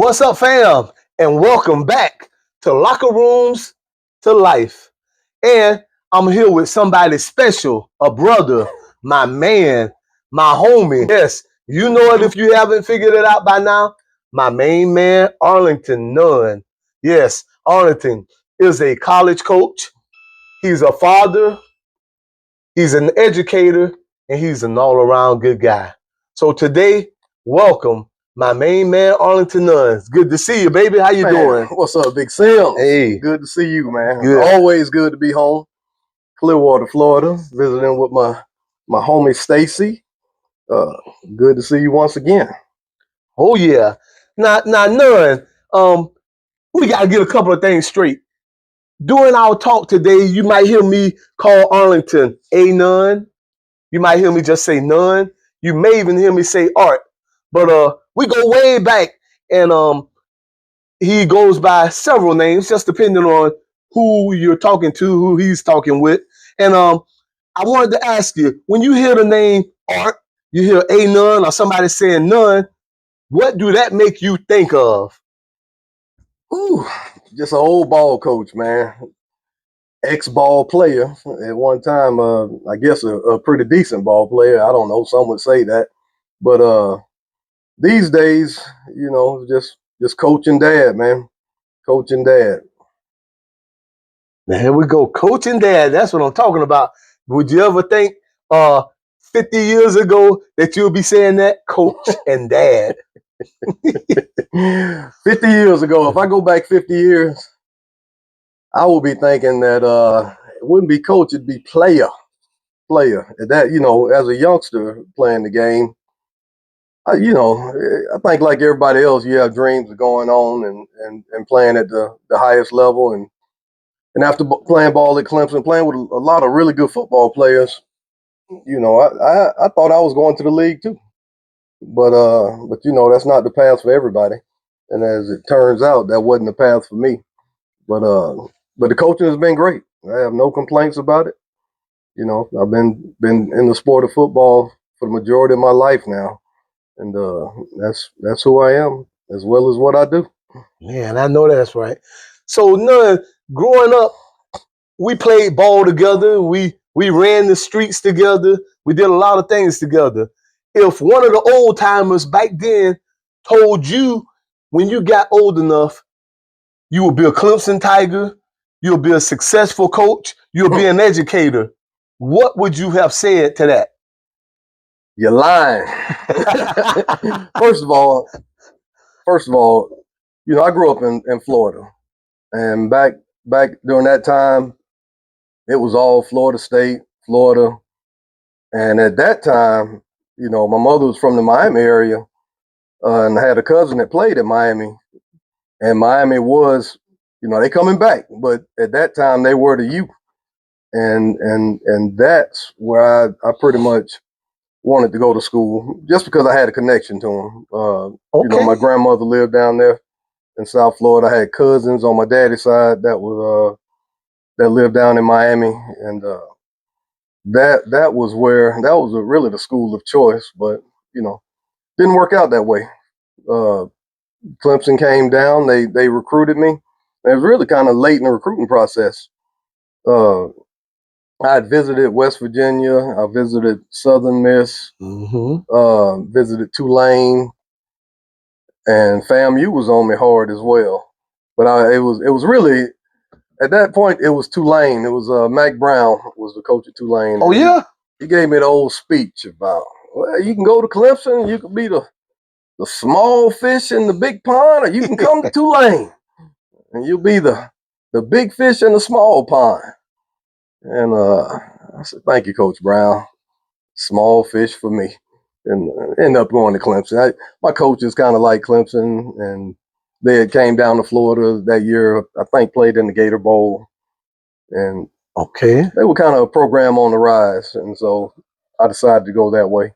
What's up, fam? And welcome back to Locker Rooms to Life. And I'm here with somebody special, a brother, my man, my homie. Yes, you know it if you haven't figured it out by now. My main man, Arlington Nunn. Yes, Arlington is a college coach. He's a father. He's an educator. And he's an all-around good guy. So today, welcome my main man, Arlington Nunn. It's good to see you, baby. How you doing? What's up, Big Sims? Hey. Good to see you, man. Good. Always good to be home. Clearwater, Florida, visiting with my homie Stacees. Good to see you once again. Oh, yeah. Now, Nunn, we got to get a couple of things straight. During our talk today, you might hear me call Arlington a Nunn. You might hear me just say Nunn. You may even hear me say Art. But we go way back, and he goes by several names, just depending on who you're talking to, who he's talking with. And I wanted to ask you, when you hear the name Art, you hear a Nunn or somebody saying Nunn, what do that make you think of? Ooh, just an old ball coach, man. Ex-ball player at one time. I guess a pretty decent ball player. I don't know. Some would say that, but these days, just coaching dad, man. Coaching dad. Now, here we go. Coach and dad. That's what I'm talking about. Would you ever think 50 years ago that you'll be saying that? Coach and dad. 50 years ago, if I go back 50 years, I will be thinking that it wouldn't be coach, it'd be player. That, as a youngster playing the game, I think like everybody else, you have dreams of going on and playing at the highest level. And after playing ball at Clemson, playing with a lot of really good football players, I thought I was going to the league too. But that's not the path for everybody. And as it turns out, that wasn't the path for me. But the coaching has been great. I have no complaints about it. I've been in the sport of football for the majority of my life now. And that's who I am, as well as what I do. Man, I know that's right. So, Nunn, growing up, we played ball together. We ran the streets together. We did a lot of things together. If one of the old timers back then told you when you got old enough, you would be a Clemson Tiger, you'll be a successful coach, you'll be an educator, what would you have said to that? You're lying. First of all, I grew up in Florida, and back during that time, it was all Florida State, Florida, and at that time, my mother was from the Miami area, and I had a cousin that played at Miami, and Miami was, they coming back, but at that time they were the youth, and that's where I pretty much wanted to go to school, just because I had a connection to them. Okay. My grandmother lived down there in South Florida. I had cousins on my daddy's side that lived down in Miami, and that was really the school of choice. But didn't work out that way. Clemson came down. They recruited me. It was really kind of late in the recruiting process. I had visited West Virginia. I visited Southern Miss. Visited Tulane, and FAMU was on me hard as well. But it was really, at that point, it was Tulane. It was Mac Brown was the coach of Tulane. Oh, yeah? He gave me the old speech about, well, you can go to Clemson, you can be the small fish in the big pond, or you can come to Tulane, and you'll be the big fish in the small pond. And I said, thank you, Coach Brown. Small fish for me. And ended up going to Clemson. My coaches kind of like Clemson, and they had came down to Florida that year. I think played in the Gator Bowl, and okay, they were kind of a program on the rise, and so I decided to go that way.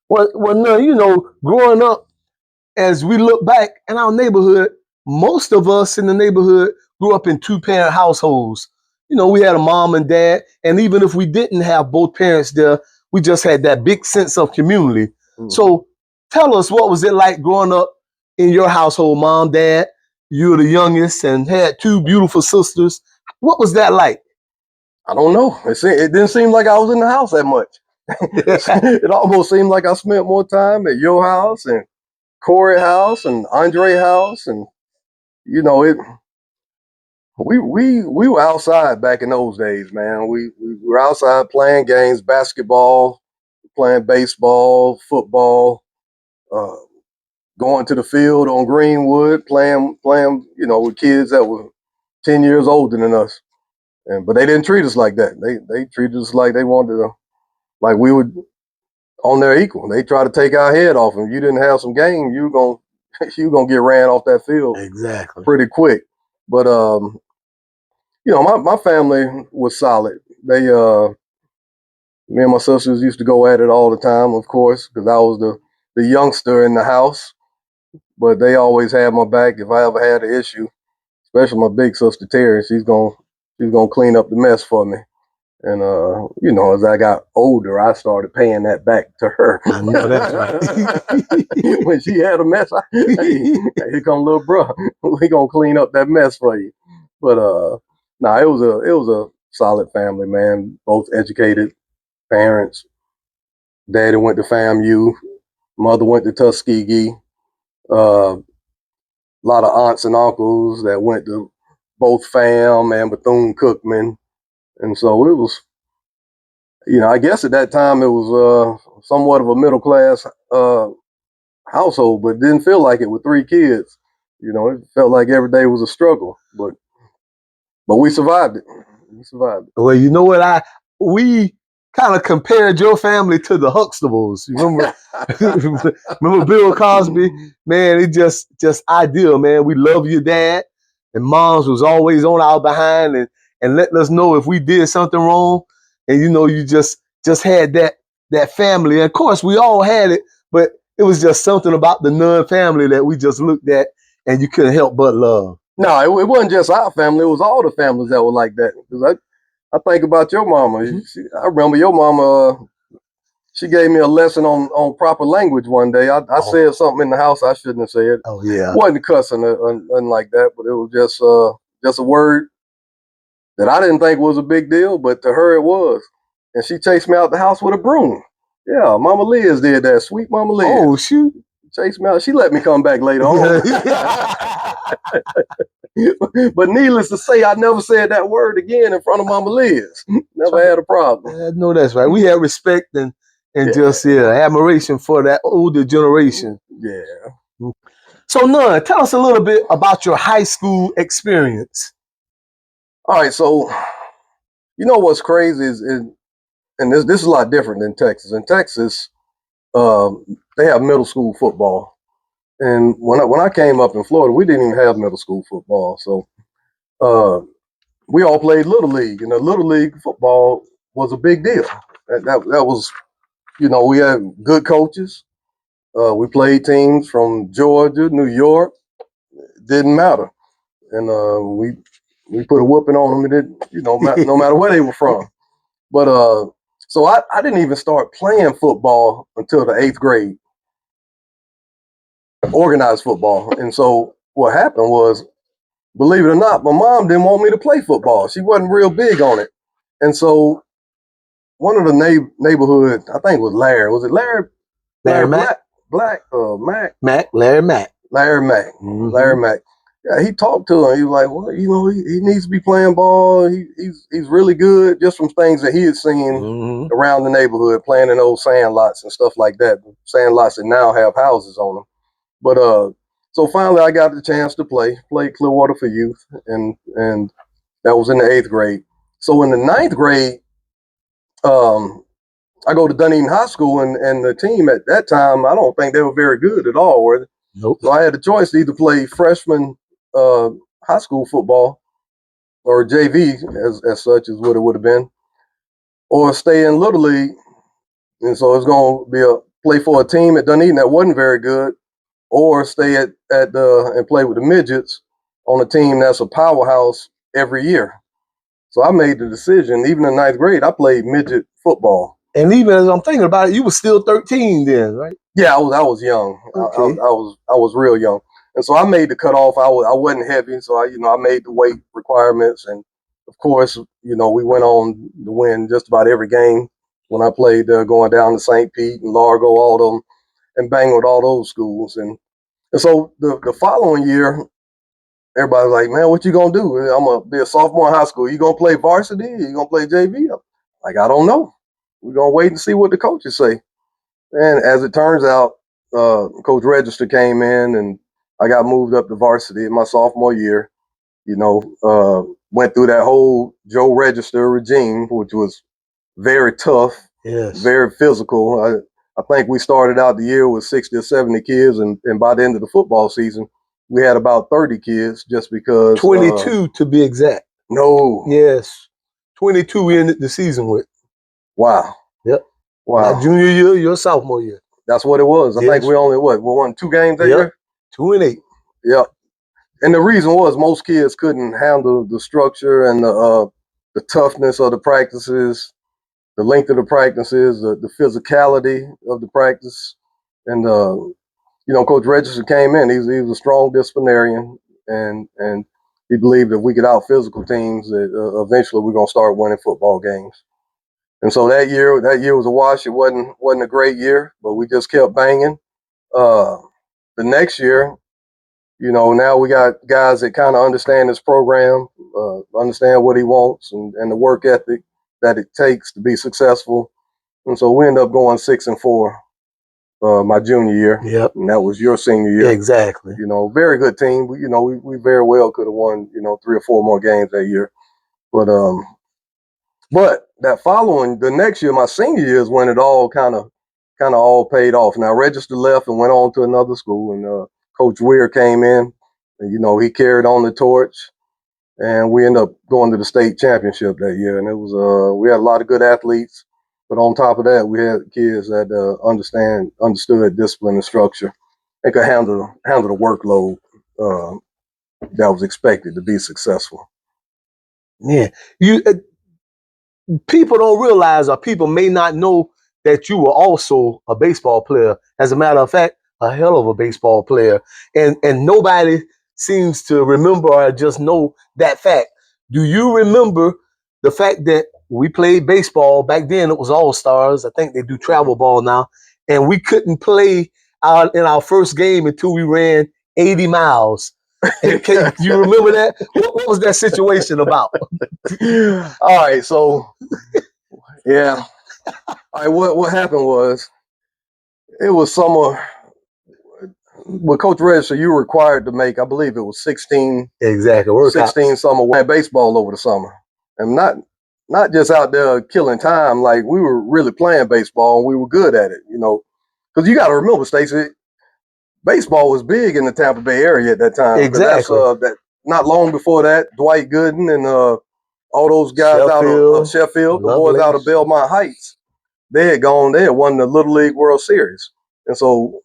Well, no, growing up, as we look back in our neighborhood, most of us in the neighborhood grew up in two-parent households. We had a mom and dad, and even if we didn't have both parents there, we just had that big sense of community. So tell us, what was it like growing up in your household, mom, dad. You were the youngest and had two beautiful sisters. What was that like? I don't know. It didn't seem like I was in the house that much. It almost seemed like I spent more time at your house and Corey's house and Andre's house, and you know it. We were outside back in those days, man. We were outside playing games, basketball, playing baseball, football, uh, going to the field on Greenwood, playing, with kids that were 10 years older than us. But they didn't treat us like that. They treated us like they wanted to, like we were on their equal. They tried to take our head off, and you didn't have some game, you were gonna get ran off that field Exactly. pretty quick. But my family was solid. Me and my sisters used to go at it all the time, of course, because I was the youngster in the house. But they always had my back if I ever had an issue, especially my big sister Terry. She's gonna clean up the mess for me. And as I got older, I started paying that back to her. I know that's right. When she had a mess, hey, here come little bro. We gonna clean up that mess for you. But it was a solid family, man. Both educated parents. Daddy went to FAMU, mother went to Tuskegee. A lot of aunts and uncles that went to both FAM and Bethune-Cookman. And so it was, I guess at that time it was somewhat of a middle class household, but it didn't feel like it with 3 kids. It felt like every day was a struggle, but we survived it. We survived it. Well, you know what? We kind of compared your family to the Huxtables. You remember Bill Cosby? Man, it just ideal, man. We love your dad, and moms was always on our behind and letting us know if we did something wrong. And you just had that family. And of course, we all had it, but it was just something about the Nunn family that we just looked at and you couldn't help but love. No, it wasn't just our family. It was all the families that were like that. Because I think about your mama. Mm-hmm. I remember your mama. She gave me a lesson on proper language one day. I said something in the house I shouldn't have said. Oh yeah, it wasn't cussing or nothing like that, but it was just a word that I didn't think was a big deal, but to her it was. And she chased me out the house with a broom. Yeah, Mama Liz did that. Sweet Mama Liz. Oh shoot. Chased me out. She let me come back later on. But needless to say, I never said that word again in front of Mama Liz. Never had a problem. I know that's right. We had respect and just admiration for that older generation. Yeah. So Nunn, tell us a little bit about your high school experience. All right, so what's crazy is and this is a lot different than Texas. In Texas, they have middle school football. And when I came up in Florida, we didn't even have middle school football. So we all played Little League, and the Little League football was a big deal. That was, we had good coaches. We played teams from Georgia, New York. It didn't matter. And we put a whooping on them. It didn't, no matter where they were from. But so I didn't even start playing football until the 8th grade. Organized football. And so what happened was, believe it or not, my mom didn't want me to play football. She wasn't real big on it. And so one of the neighborhood, I think it was Larry. Was it Larry? Larry Mack? Mack? Larry Mack. Larry Mack. Mm-hmm. Larry Mack. Yeah, he talked to him. He was like, well, he needs to be playing ball. He's really good, just from things that he had seen around the neighborhood, playing in those sand lots and stuff like that. Sand lots that now have houses on them. But so finally I got the chance to play Clearwater for youth, and that was in the 8th grade. So in the 9th grade, I go to Dunedin High School, and the team at that time, I don't think they were very good at all, were they? Nope. So I had the choice to either play freshman high school football, or JV as such is what it would have been, or stay in Little League. And so it's going to be play for a team at Dunedin that wasn't very good, or stay at and play with the midgets on a team that's a powerhouse every year. So I made the decision. Even in 9th grade, I played midget football. And even as I'm thinking about it, you were still 13 then, right? Yeah, I was young. Okay. I was real young, and so I made the cutoff. I wasn't heavy, so I made the weight requirements, and of course, we went on to win just about every game when I played going down to St. Pete and Largo, all them, and bang with all those schools, and so the following year, everybody's like, man, what you gonna do? I'm gonna be a sophomore in high school. You gonna play varsity? You gonna play JV? I'm like, I don't know. We're gonna wait and see what the coaches say. And as it turns out, Coach Register came in, and I got moved up to varsity in my sophomore year. Went through that whole Joe Register regime, which was very tough, Yes. very physical. I think we started out the year with 60 or 70 kids, and by the end of the football season, we had about 30 kids just because. 22 to be exact. No. Yes. 22 we ended the season with. Wow. Yep. Wow. My junior year, your sophomore year. That's what it was. I think we only, we won 2 games that year? 2-8. Yep. And the reason was most kids couldn't handle the structure and the toughness of the practices, the length of the practices, the physicality of the practice. And, Coach Register came in. He was a strong disciplinarian, and he believed if we could out physical teams, that eventually we're going to start winning football games. And so that year was a wash. It wasn't a great year, but we just kept banging. The next year, now we got guys that kind of understand this program, understand what he wants, and the work ethic that it takes to be successful. And so we ended up going 6-4 my junior year. Yep. And that was your senior year. Exactly. Very good team. We very well could have won, 3 or 4 more games that year. But the next year, my senior year, is when it all kind of all paid off. Now, Register left and went on to another school, and Coach Weir came in, and he carried on the torch, and we ended up going to the state championship that year. And it was we had a lot of good athletes, but on top of that, we had kids that understood discipline and structure, and could handle the workload that was expected to be successful. Yeah, people don't realize, or people may not know, that you were also a baseball player. As a matter of fact, a hell of a baseball player. And nobody seems to remember or just know that fact. Do you remember the fact that we played baseball back then? It was All-Stars. I think they do travel ball now. And we couldn't play in our first game until we ran 80 miles. And you remember that? What was that situation about? All right, so yeah. All right, what happened was, it was summer. With Coach Register, you were required to make, I believe it was 16. Exactly. 16 summer baseball over the summer, and not just out there killing time. Like, we were really playing baseball, and we were good at it. Because you got to remember, Stacy, baseball was big in the Tampa Bay area at that time. Exactly. That's not long before that, Dwight Gooden and all those guys out of Sheffield, the boys out of Belmont Heights, they had won the Little League World Series. And so,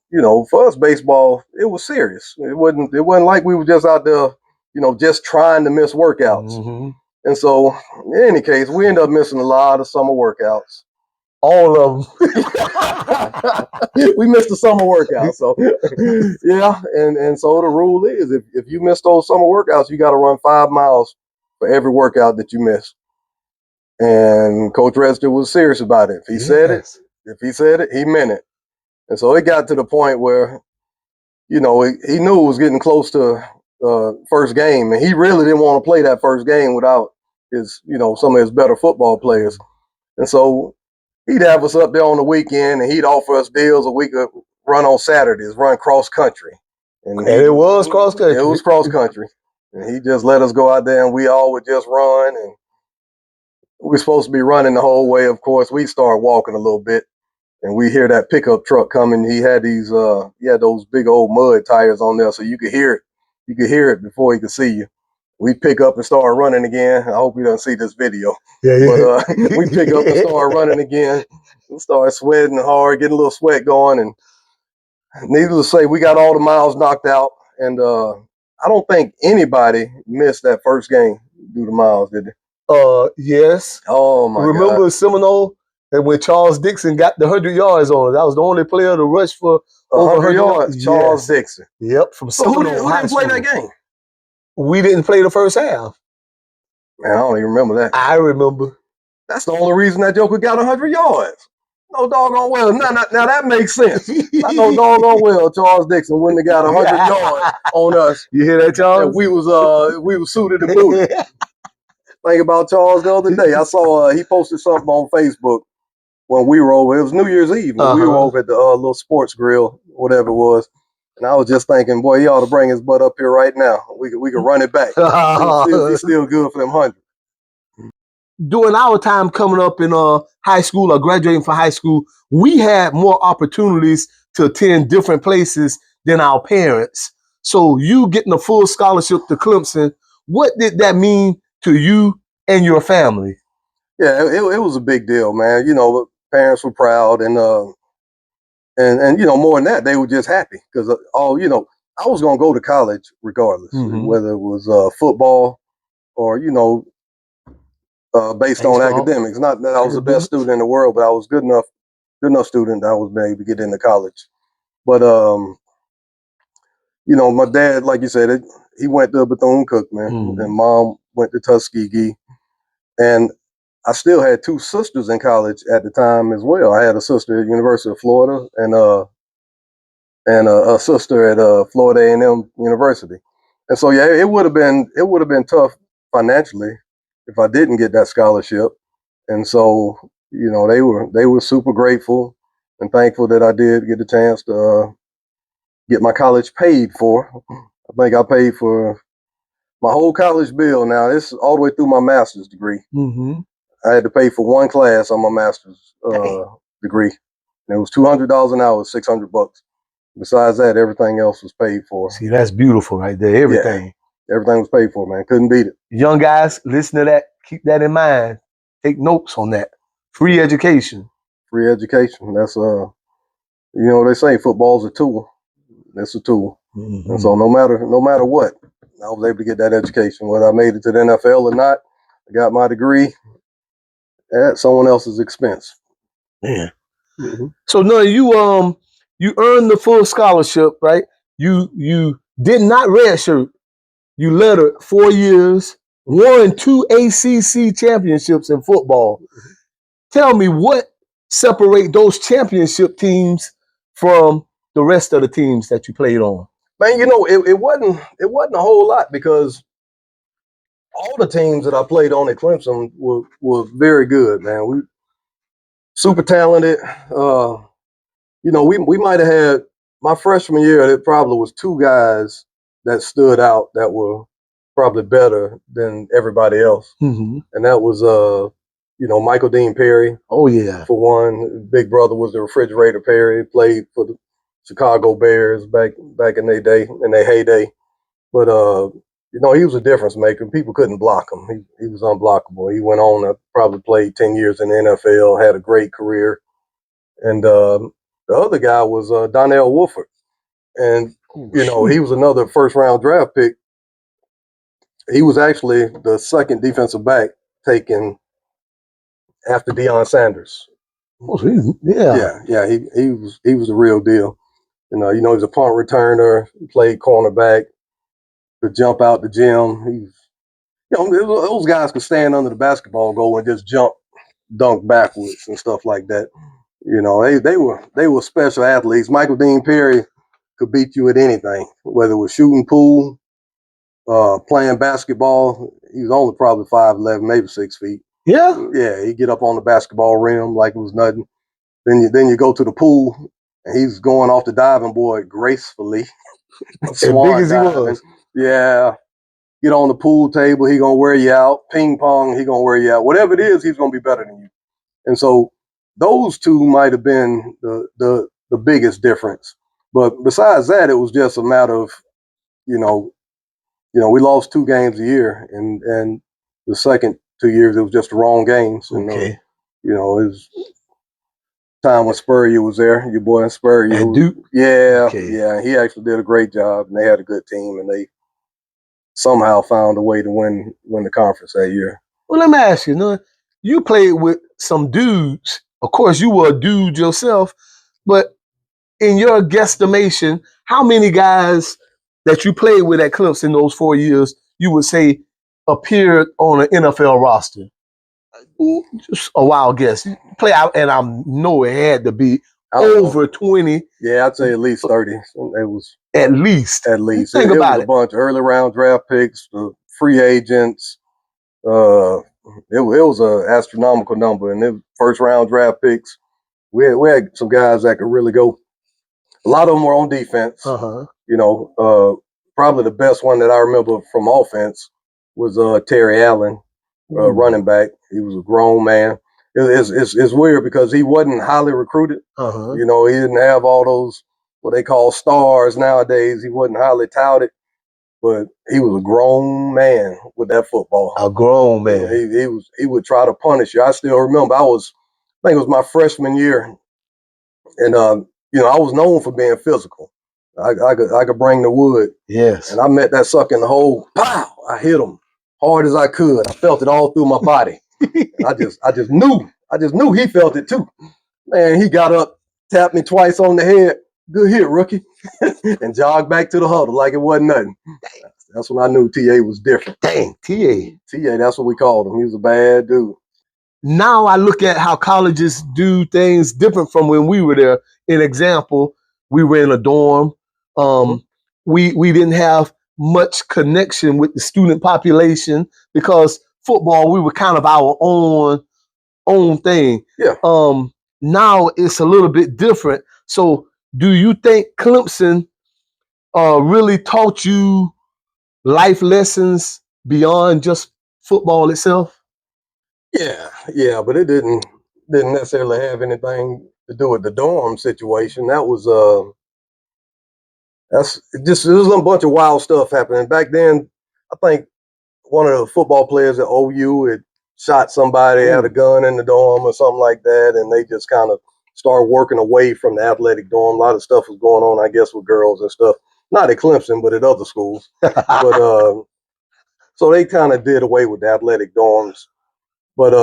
for us, baseball, it was serious. It wasn't like we were just out there, just trying to miss workouts. Mm-hmm. And so, in any case, we ended up missing a lot of summer workouts. All of them. We missed the summer workouts. So, yeah. And so the rule is, if you miss those summer workouts, you got to run 5 miles for every workout that you miss. And Coach Register was serious about it. If he said it, he meant it. And so it got to the point where, he knew it was getting close to first game, and he really didn't want to play that first game without his, some of his better football players. And so he'd have us up there on the weekend, and he'd offer us deals, we could run on Saturdays, run cross country. And it was cross country. It was cross country. And he just let us go out there, and we all would just run. And we were supposed to be running the whole way. Of course, we started walking a little bit, and we hear that pickup truck coming. He had those big old mud tires on there, so you could hear it. You could hear it before he could see you. We pick up and start running again. I hope he doesn't see this video. Yeah. But we pick up and start running again. We start sweating hard, getting a little sweat going. And needless to say, we got all the miles knocked out. And I don't think anybody missed that first game due to miles, did they? Yes. Oh, my God. Remember Seminole And when Charles Dixon got the 100 yards on us, I was the only player to rush for over 100 yards. Charles Dixon. Yep, from So who Seminole High didn't play School. that game? We didn't play the first half. Man, I don't even remember that. I remember. That's the only reason that joker got 100 yards. No doggone well. Now that makes sense. I know doggone well Charles Dixon wouldn't have got 100 yards on us. You hear that, Charles? If we was suited and booted. Think about Charles the other day. I saw he posted something on Facebook when we were over. It was New Year's Eve when we were over at the little sports grill, whatever it was. And I was just thinking, boy, he ought to bring his butt up here right now. We could run it back. He's still good for them 100. During our time coming up in high school or graduating from high school, we had more opportunities to attend different places than our parents. So you getting a full scholarship to Clemson, what did that mean to you and your family? Yeah, it was a big deal, man. You know, parents were proud, and you know, more than that, they were just happy because you know, I was gonna go to college regardless, whether it was football or you know, based on academics. Not that I was the best student in the world, but I was good enough student that I was able to get into college. But you know, my dad, like you said, he went to Bethune-Cookman, and mom went to Tuskegee, and I still had two sisters in college at the time as well. I had a sister at University of Florida, and a sister at Florida A&M University. And so yeah, it would have been tough financially if I didn't get that scholarship. And so, you know, they were super grateful and thankful that I did get the chance to get my college paid for. I think I paid for my whole college bill. Now this is all the way through my master's degree. I had to pay for one class on my master's degree. And it was $200 an hour, $600. Besides that, everything else was paid for. See, that's beautiful right there. Everything. Yeah, everything was paid for, man. Couldn't beat it. Young guys, listen to that. Keep that in mind. Take notes on that. Free education. Free education. That's you know, they say football's a tool. It's a tool. And so no matter what, I was able to get that education. Whether I made it to the NFL or not, I got my degree at someone else's expense. Yeah. So no, you earned the full scholarship, right? You did not redshirt. You lettered 4 years, won 2 ACC championships in football. Tell me what separate those championship teams from the rest of the teams that you played on. Man, you know, it wasn't a whole lot because all the teams that I played on at Clemson were very good, man. We super talented. You know, we might have had my freshman year, there probably was 2 guys that stood out that were probably better than everybody else. And that was you know, Michael Dean Perry. Oh yeah. For one, big brother was the Refrigerator Perry, played for the Chicago Bears back in their day, in their heyday. But you know, he was a difference maker. People couldn't block him. He was unblockable. He went on to probably play 10 years in the NFL, had a great career. And the other guy was Donnell Wolford. And, you know, he was another first-round draft pick. He was actually the second defensive back taken after Deion Sanders. Oh, yeah. He was the real deal. You know, he was a punt returner, played cornerback, could jump out the gym. You know, those guys could stand under the basketball goal and just dunk backwards and stuff like that. You know, they were special athletes. Michael Dean Perry could beat you at anything, whether it was shooting pool, playing basketball. He was only probably 5'11", maybe 6 feet. Yeah. Yeah, he'd get up on the basketball rim like it was nothing. Then you go to the pool and he's going off the diving board gracefully. As big as he was. Yeah. Get on the pool table, he gonna wear you out. Ping pong, he gonna wear you out. Whatever it is, he's gonna be better than you. And so those two might have been the biggest difference. But besides that, it was just a matter of, you know, we lost 2 games a year, and the second 2 years it was just the wrong games. Okay. You know, it was time when Spurrier was there, your boy Spurrier. And Duke? Yeah, Okay. yeah. He actually did a great job, and they had a good team, and they somehow found a way to win the conference that year. Well, let me ask you, you played with some dudes of course, you were a dude yourself, but in your guesstimation, how many guys that you played with at Clemson those 4 years you would say appeared on an NFL roster? Just a wild guess. Play out, and I know it had to be over 20. Yeah, I'd say at least 30. It was at least. At least. Think it about was a bunch of early round draft picks, free agents. It was an astronomical number, and then first round draft picks. We had some guys that could really go. A lot of them were on defense. You know, probably the best one that I remember from offense was Terry Allen, running back. He was a grown man. It's weird because he wasn't highly recruited. You know, he didn't have all those what they call stars nowadays. He wasn't highly touted, but he was a grown man with that football. A grown man. You know, he would try to punish you. I still remember I think it was my freshman year, and you know, I was known for being physical. I could bring the wood. Yes. And I met that sucker in the hole. Pow! I hit him hard as I could. I felt it all through my body. I just knew he felt it too. Man, he got up, tapped me twice on the head. Good hit, rookie. And jogged back to the huddle like it wasn't nothing. That's when I knew TA was different. Dang, TA. TA, that's what we called him. He was a bad dude. Now I look at how colleges do things different from when we were there. An example, we were in a dorm. We didn't have much connection with the student population because football, we were kind of our own thing. Yeah. Now it's a little bit different. So do you think Clemson really taught you life lessons beyond just football itself? Yeah, but it didn't necessarily have anything to do with the dorm situation. That was it was a bunch of wild stuff happening back then. I think one of the football players at OU had shot somebody, had a gun in the dorm or something like that, and they just kind of started working away from the athletic dorm. A lot of stuff was going on, I guess, with girls and stuff. Not at Clemson, but at other schools. But so they kind of did away with the athletic dorms. But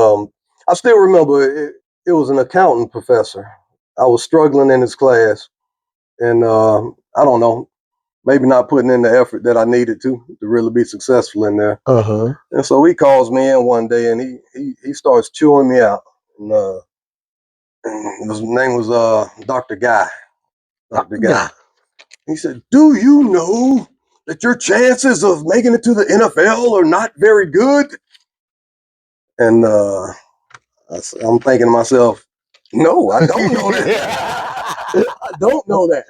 I still remember it was an accounting professor. I was struggling in his class, and I don't know, maybe not putting in the effort that I needed to really be successful in there. And so he calls me in one day, and he starts chewing me out. And his name was Dr. Guy. Dr. Guy. He said, "Do you know that your chances of making it to the NFL are not very good?" And I'm thinking to myself, no, I don't know that. I don't know that.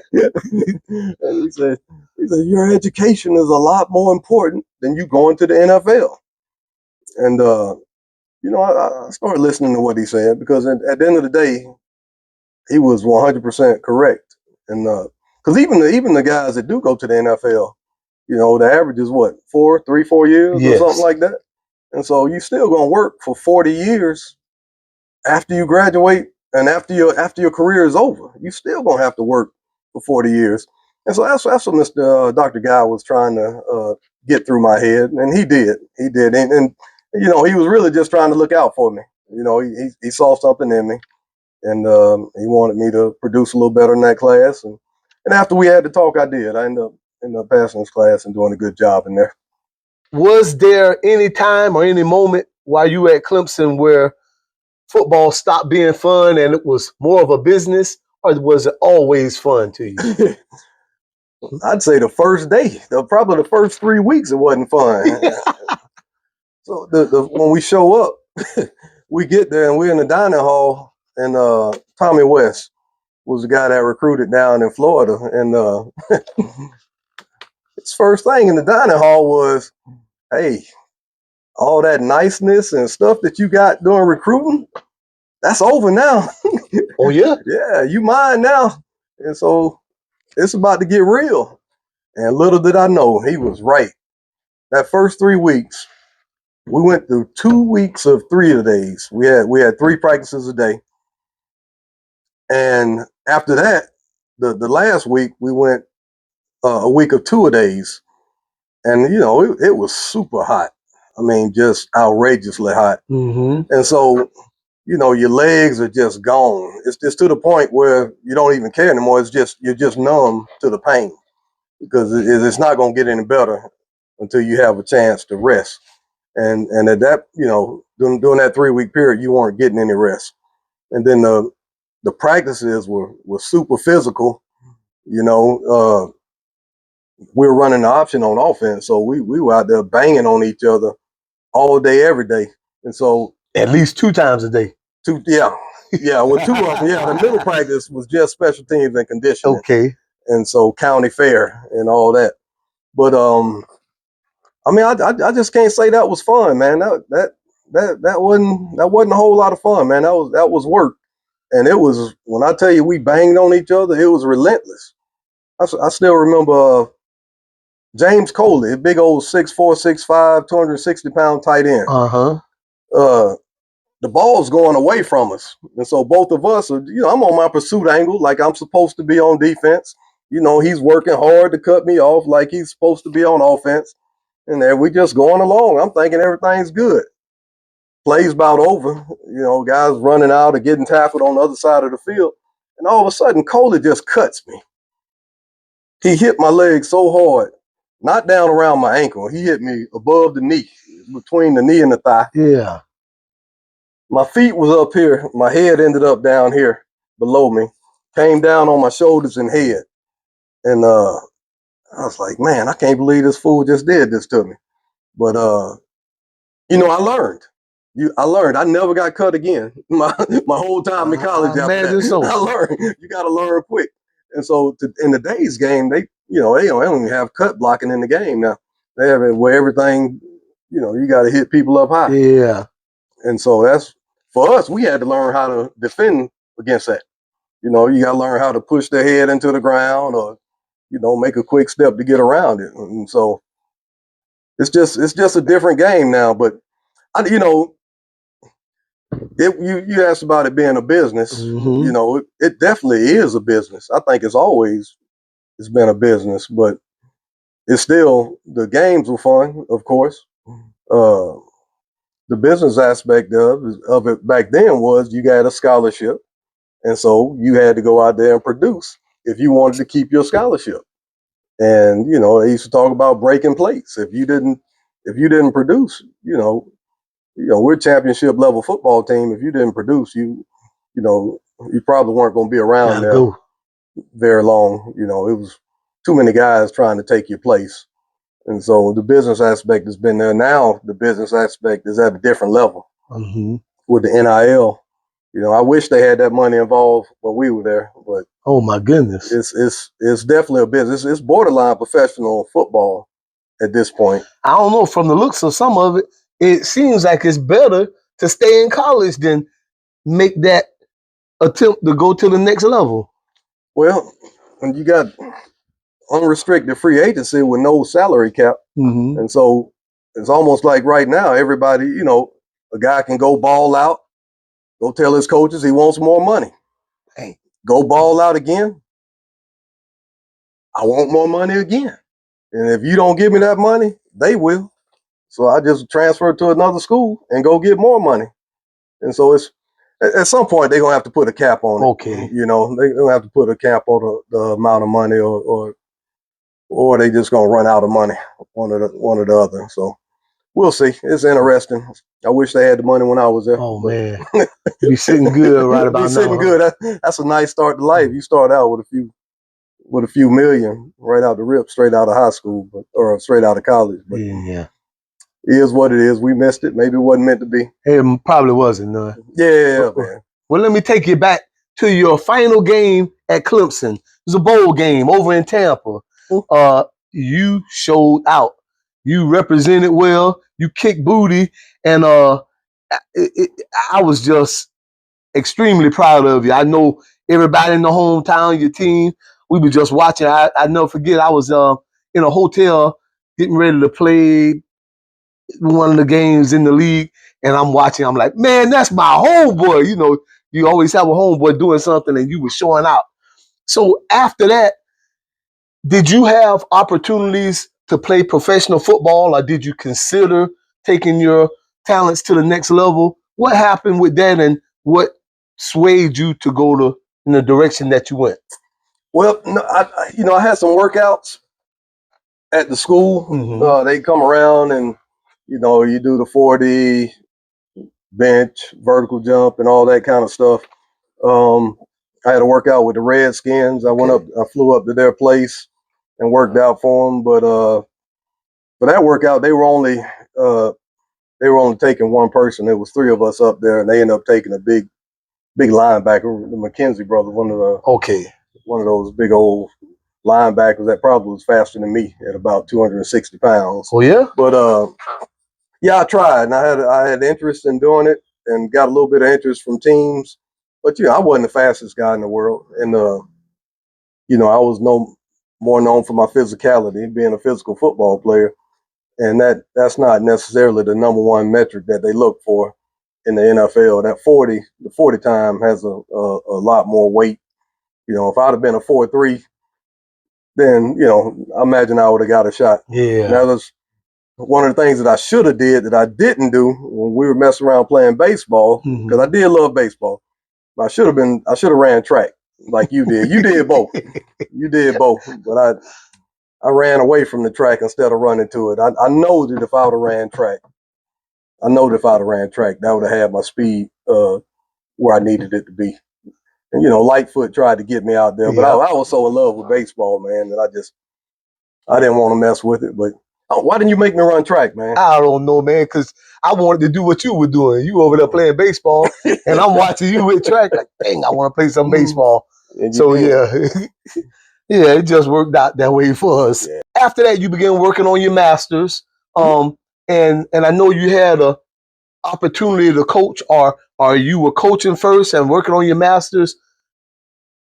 And he said, your education is a lot more important than you going to the NFL. And, you know, I started listening to what he said because at the end of the day, he was 100% correct. And because even the guys that do go to the NFL, you know, the average is what, 4 years or something like that. And so you still going to work for 40 years after you graduate and after your career is over. You still going to have to work for 40 years. And so that's what Mr. Dr. Guy was trying to get through my head. And he did. And, you know, he was really just trying to look out for me. You know, he saw something in me. And he wanted me to produce a little better in that class. And after we had to talk, I did. I ended up passing his class and doing a good job in there. Was there any time or any moment while you were at Clemson where football stopped being fun and it was more of a business, or was it always fun to you? I'd say the first day, probably the first 3 weeks, it wasn't fun. So when we show up, we get there and we're in the dining hall, and Tommy West was the guy that recruited down in Florida. And his first thing in the dining hall was, hey, all that niceness and stuff that you got during recruiting, that's over now. Oh, yeah? Yeah, you mine now. And so it's about to get real. And little did I know, he was right. That first 3 weeks, we went through 2 weeks of 3 of the days. We had 3 practices a day. And after that, the last week, we went a week of 2 a days. And, you know, it was super hot. I mean, just outrageously hot. And so your legs are just gone. It's just to the point where you don't even care anymore. You're just numb to the pain because it's not going to get any better until you have a chance to rest. And at that, during that 3-week period, you weren't getting any rest. And then the practices were super physical. We were running the option on offense, so we were out there banging on each other all day, every day. And so at least 2 times a day. Yeah. Well, 2 of them. Yeah, the middle practice was just special teams and conditioning. Okay. And so county fair and all that. But I just can't say that was fun, man. That wasn't a whole lot of fun, man. That was work. And it was, when I tell you we banged on each other, it was relentless. I still remember James Coley, a big old 6'4", 6'5", 260-pound tight end. The ball's going away from us. And so both of us are, I'm on my pursuit angle like I'm supposed to be on defense. He's working hard to cut me off like he's supposed to be on offense. And then we just going along. I'm thinking everything's good. Play's about over. Guys running out or getting tackled on the other side of the field. And all of a sudden, Coley just cuts me. He hit my leg so hard, not down around my ankle. He hit me above the knee, between the knee and the thigh. Yeah. My feet was up here. My head ended up down here below me. Came down on my shoulders and head. And I was like, man, I can't believe this fool just did this to me. But, I learned. I learned. I never got cut again. My whole time in college after that. I learned. You got to learn quick. And so in the day's game, they don't even have cut blocking in the game now. They have it where everything, you got to hit people up high. Yeah. And so that's, for us, we had to learn how to defend against that. You got to learn how to push their head into the ground or, make a quick step to get around it. And so it's just a different game now. But, you asked about it being a business. Mm-hmm. It definitely is a business. I think it's been a business, but it's still, the games were fun, of course. The business aspect of it back then was you got a scholarship. And so you had to go out there and produce if you wanted to keep your scholarship. And, they used to talk about breaking plates. If you didn't produce, we're a championship level football team. If you didn't produce, you probably weren't going to be around there very long. It was too many guys trying to take your place. And so the business aspect has been there. Now the business aspect is at a different level with the NIL. I wish they had that money involved when we were there, but oh my goodness, it's definitely a business. It's borderline professional football at this point. I don't know. From the looks of some of it, it seems like it's better to stay in college than make that attempt to go to the next level. Well, when you got unrestricted free agency with no salary cap, and so it's almost like right now, everybody, a guy can go ball out. Go tell his coaches he wants more money. Hey, go ball out again. I want more money again. And if you don't give me that money, they will. So I just transfer to another school and go get more money. And so it's, at some point, they're going to have to put a cap on it. Okay. They're going to have to put a cap on the amount of money or they just going to run out of money, one or the other. So we'll see. It's interesting. I wish they had the money when I was there. Oh, man. Be sitting good right about now. Be sitting good. That's a nice start to life. You start out with a few million right out the rip, straight out of high school, or straight out of college. But yeah. It is what it is. We missed it. Maybe it wasn't meant to be. It probably wasn't, none. Yeah, man. Well, let me take you back to your final game at Clemson. It was a bowl game over in Tampa. You showed out. You represented well. You kicked booty. And I was just extremely proud of you. I know everybody in the hometown, your team, we were just watching. I never forget, I was in a hotel getting ready to play one of the games in the league, and I'm watching. I'm like, man, that's my homeboy. You always have a homeboy doing something, and you were showing out. So after that, did you have opportunities to play professional football, or did you consider taking your talents to the next level? What happened with that, and what swayed you to go in the direction that you went? Well, no, I had some workouts at the school. Mm-hmm. They come around and, you do the 40, bench, vertical jump, and all that kind of stuff. I had a workout with the Redskins. I flew up to their place and worked out for them. But for that workout, they were only taking one person. There was 3 of us up there, and they ended up taking a big linebacker, the McKenzie brother, one of those big old linebackers that probably was faster than me at about 260 pounds. Oh yeah. But yeah, I tried, and I had interest in doing it, and got a little bit of interest from teams. But I wasn't the fastest guy in the world, and I was more known for my physicality, being a physical football player, and that's not necessarily the number one metric that they look for in the NFL. That 40 time has a lot more weight. If I'd have been a 4.3, then I imagine I would have got a shot. Yeah. That was one of the things that I should have did that I didn't do when we were messing around playing baseball, because I did love baseball. But I should have ran track like you did. You did both. You did both. But I ran away from the track instead of running to it. I know that if I would have ran track, that would have had my speed where I needed it to be. And Lightfoot tried to get me out there, but I was so in love with baseball, man, that I didn't want to mess with it. But why didn't you make me run track, man? I don't know, man, because I wanted to do what you were doing. You over there playing baseball, and I'm watching you with track. Like, dang, I want to play some baseball. So yeah, yeah, it just worked out that way for us. Yeah. After that, you began working on your masters, and I know you had a opportunity to coach, or you were coaching first and working on your masters,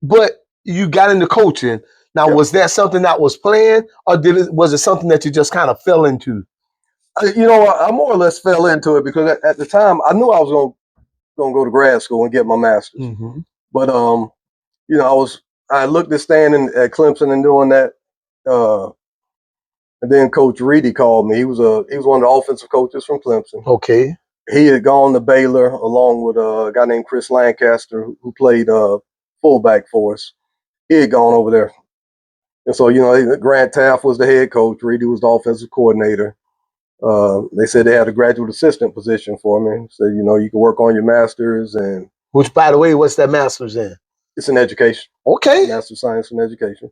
but you got into coaching. Now, was that something that was planned, or was it something that you just kind of fell into? I more or less fell into it because at the time I knew I was going to go to grad school and get my master's. Mm-hmm. But I looked at staying at Clemson and doing that. And then Coach Reedy called me. He was one of the offensive coaches from Clemson. Okay. He had gone to Baylor along with a guy named Chris Lancaster, who played fullback for us. He had gone over there. And so, Grant Taft was the head coach. Reedy was the offensive coordinator. They said they had a graduate assistant position for me. So, you can work on your master's. And which, by the way, what's that master's in? It's in education. Okay. Master's of Science in Education.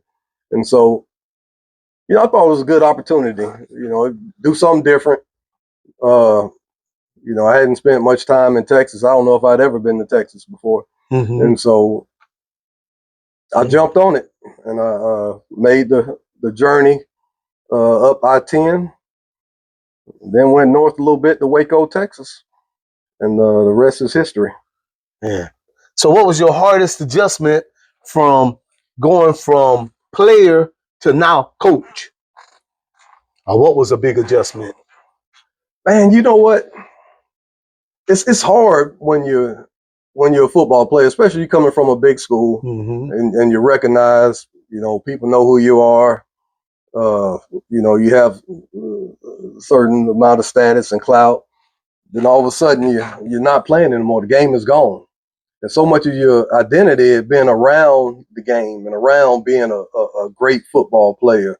And so, I thought it was a good opportunity, do something different. I hadn't spent much time in Texas. I don't know if I'd ever been to Texas before. Mm-hmm. And so I jumped on it, and I made the journey up I-10, then went north a little bit to Waco, Texas, and the rest is history. Yeah. So what was your hardest adjustment from going from player to now coach? Or what was a big adjustment? Man, you know what? It's hard when you're a football player, especially you coming from a big school, and you're recognized. People know who you are. You have a certain amount of status and clout. Then all of a sudden you're not playing anymore. The game is gone, and so much of your identity had been around the game and around being a great football player.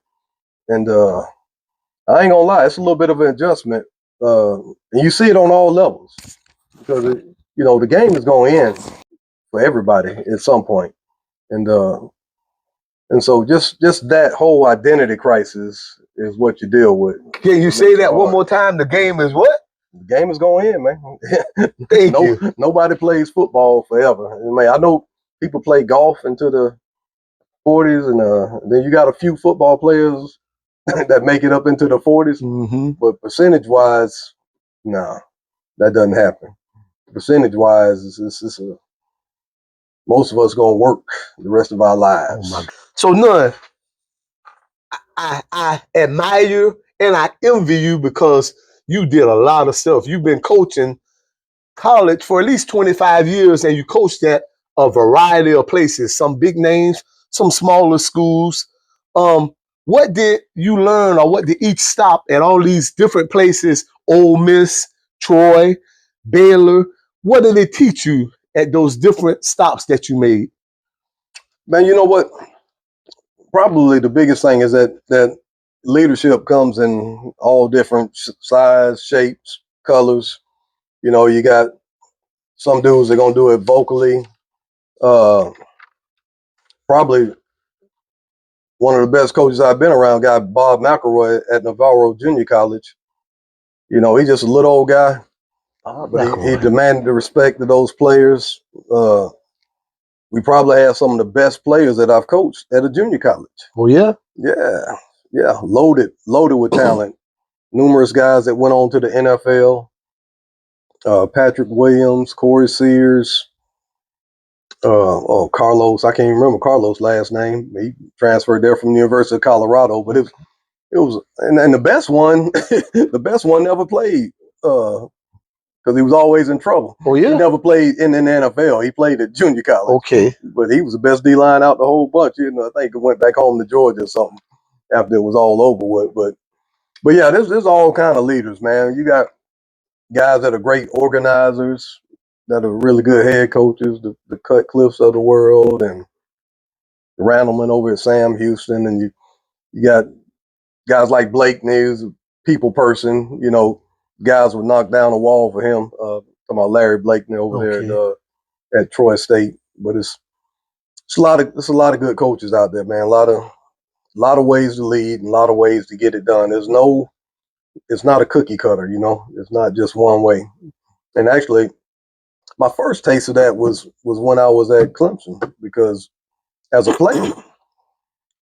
And I ain't gonna lie, it's a little bit of an adjustment, and you see it on all levels. Because the game is going to end for everybody at some point, and so just that whole identity crisis is what you deal with. Can you say that one more time? The game is what? The game is going to end, man. Thank you. Nobody plays football forever. I know people play golf into the 40s, and then you got a few football players that make it up into the 40s, but percentage-wise, no, that doesn't happen. Percentage-wise, it's most of us gonna work the rest of our lives. Oh, so Nunn, I admire you and I envy you because you did a lot of stuff. You've been coaching college for at least 25 years, and you coached at a variety of places, some big names, some smaller schools. What did you learn, or what did each stop at all these different places, Ole Miss, Troy, Baylor, what did it teach you at those different stops that you made? Man, you know what? Probably the biggest thing is that leadership comes in all different size, shapes, colors. You know, you got some dudes that are gonna do it vocally. Probably one of the best coaches I've been around, guy Bob McElroy at Navarro Junior College. You know, he's just a little old guy, but he demanded the respect of those players. We probably have some of the best players that I've coached at a junior college. Oh yeah, yeah, loaded with talent. Numerous guys that went on to the NFL. Patrick Williams, Corey Sears, Carlos. I can't even remember Carlos' last name. He transferred there from the University of Colorado, but it was, and the best one, the best one never played because he was always in trouble. Oh yeah, he never played in the NFL. He played at junior college. Okay, but he was the best D-line out the whole bunch. You know, I think he went back home to Georgia or something after it was all over with. But yeah, there's all kind of leaders, man. You got guys that are great organizers, that are really good head coaches, the Cutcliffes of the world, and Randleman over at Sam Houston, and you got guys like Blake News, people person. You know, guys would knock down a wall for him. Talking about Larry Blakeney over there at Troy State. But it's a lot of good coaches out there, man. A lot of ways to lead and a lot of ways to get it done. It's not a cookie cutter, you know. It's not just one way. And actually, my first taste of that was when I was at Clemson, because as a player,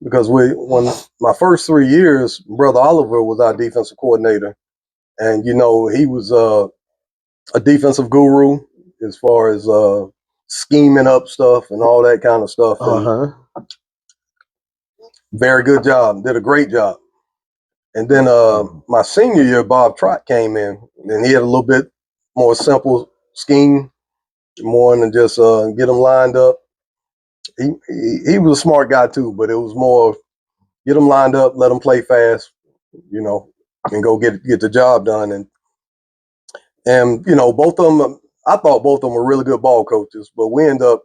because when my first 3 years, Brother Oliver was our defensive coordinator, and you know he was a defensive guru as far as scheming up stuff and all that kind of stuff. Very good job, did a great job. And then my senior year, Bob Trott came in, and he had a little bit more simple scheme, more than just get them lined up. He was a smart guy too, but it was more get them lined up, let them play fast, you know, and go get the job done. And you know, both of them, I thought both of them were really good ball coaches, but we ended up